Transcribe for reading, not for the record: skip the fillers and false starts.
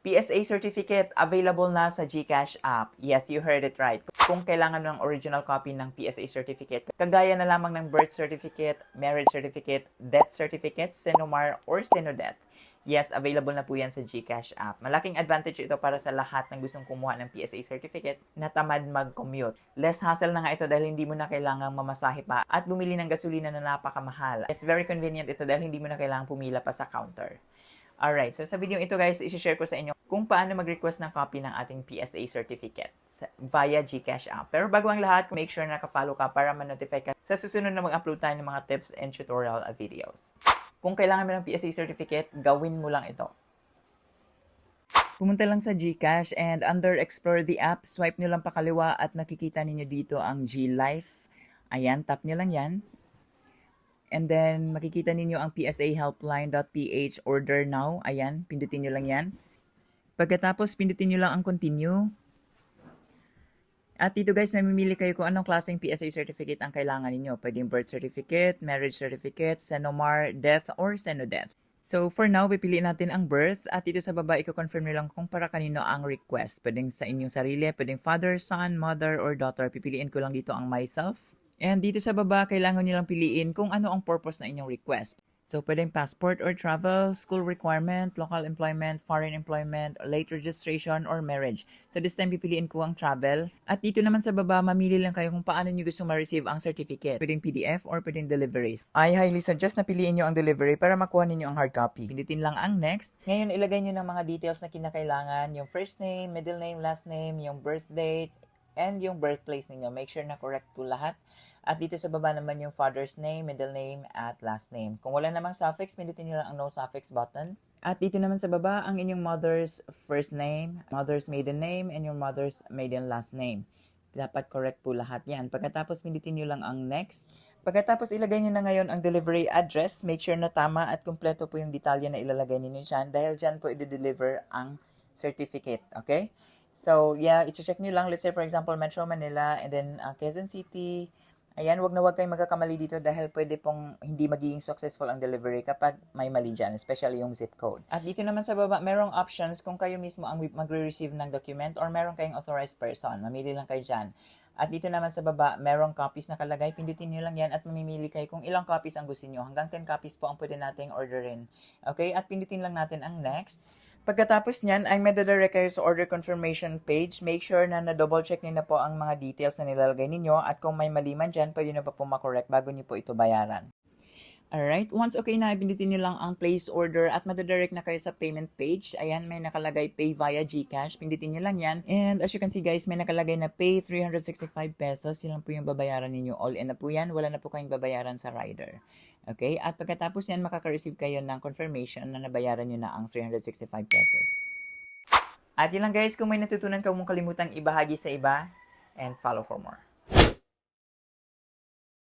PSA certificate available na sa GCash app. Yes, you heard it right. Kung kailangan ng original copy ng PSA certificate, kagaya na lamang ng birth certificate, marriage certificate, death certificate, Senomar, or Senodeath. Yes, available na po yan sa GCash app. Malaking advantage ito para sa lahat ng gustong kumuha ng PSA certificate na tamad mag-commute. Less hassle na nga ito dahil hindi mo na kailangang mamasahe pa at bumili ng gasolina na napakamahal. It's very convenient ito dahil hindi mo na kailangang pumila pa sa counter. Alright, so sa video ito guys, isi-share ko sa inyo kung paano mag-request ng copy ng ating PSA certificate via GCash app. Pero bago ang lahat, make sure na naka-follow ka para ma-notify ka sa susunod na mag-upload tayo ng mga tips and tutorial videos. Kung kailangan mo ng PSA certificate, gawin mo lang ito. Pumunta lang sa GCash and under Explore the app, swipe nyo lang pakaliwa at makikita ninyo dito ang GLife. Ayan, tap nyo lang yan. And then, makikita ninyo ang psahelpline.ph order now. Ayan, pindutin nyo lang yan. Pagkatapos, pindutin nyo lang ang continue. At dito guys, mamimili kayo kung anong klaseng PSA certificate ang kailangan ninyo. Pwedeng birth certificate, marriage certificate, Senomar, death, or Senodeath. So, for now, pipiliin natin ang birth. At dito sa baba, i-confirm nyo lang kung para kanino ang request. Pwedeng sa inyong sarili, pwedeng father, son, mother, or daughter. Pipiliin ko lang dito ang myself. And dito sa baba, kailangan nyo lang piliin kung ano ang purpose na inyong request. So, pwedeng passport or travel, school requirement, local employment, foreign employment, late registration, or marriage. So, this time, pipiliin ko ang travel. At dito naman sa baba, mamili lang kayo kung paano nyo gusto ma-receive ang certificate. Pwedeng PDF or pwedeng deliveries. I highly suggest na piliin nyo ang delivery para makuha ninyo ang hard copy. Pindutin lang ang next. Ngayon, ilagay nyo ng mga details na kinakailangan. Yung first name, middle name, last name, yung birth date, and yung birthplace ninyo. Make sure na correct po lahat. At dito sa baba naman yung father's name, middle name, at last name. Kung wala namang suffix, pindutin nyo lang ang no suffix button. At dito naman sa baba, ang inyong mother's first name, mother's maiden name, and yung mother's maiden last name. Dapat correct po lahat yan. Pagkatapos, pindutin nyo lang ang next. Pagkatapos, ilagay nyo na ngayon ang delivery address. Make sure na tama at kumpleto po yung detalye na ilalagay ninyo dyan dahil dyan po i-deliver ang certificate. Okay? So, yeah, i-check nyo lang. Let's say, for example, Metro Manila and then Quezon City. Ayan, wag na wag kayong magkakamali dito dahil pwede pong hindi magiging successful ang delivery kapag may mali dyan, especially yung zip code. At dito naman sa baba, merong options kung kayo mismo ang magre-receive ng document or meron kayong authorized person. Mamili lang kayo dyan. At dito naman sa baba, merong copies na kalagay. Pindutin nyo lang yan at mamimili kayo kung ilang copies ang gusto nyo. Hanggang 10 copies po ang pwede nating orderin. Okay? At pindutin lang natin ang next. Pagkatapos niyan, ay madadirect kayo sa order confirmation page. Make sure na na-double check niyo na po ang mga details na nilalagay ninyo at kung may mali man dyan, pwede na pa po makorek bago niyo po ito bayaran. Alright, once okay na, pindutin niyo lang ang place order at madadirect na kayo sa payment page. Ayan, may nakalagay pay via GCash. Pindutin niyo lang yan. And as you can see guys, may nakalagay na pay 365 pesos. Yan lang po yung babayaran ninyo. All in na po yan. Wala na po kayong babayaran sa rider. Okay, at pagkatapos yan, makaka-receive kayo ng confirmation na nabayaran nyo na ang 365 pesos. At yun lang guys, kung may natutunan ka, huwag mong kalimutang ibahagi sa iba and follow for more.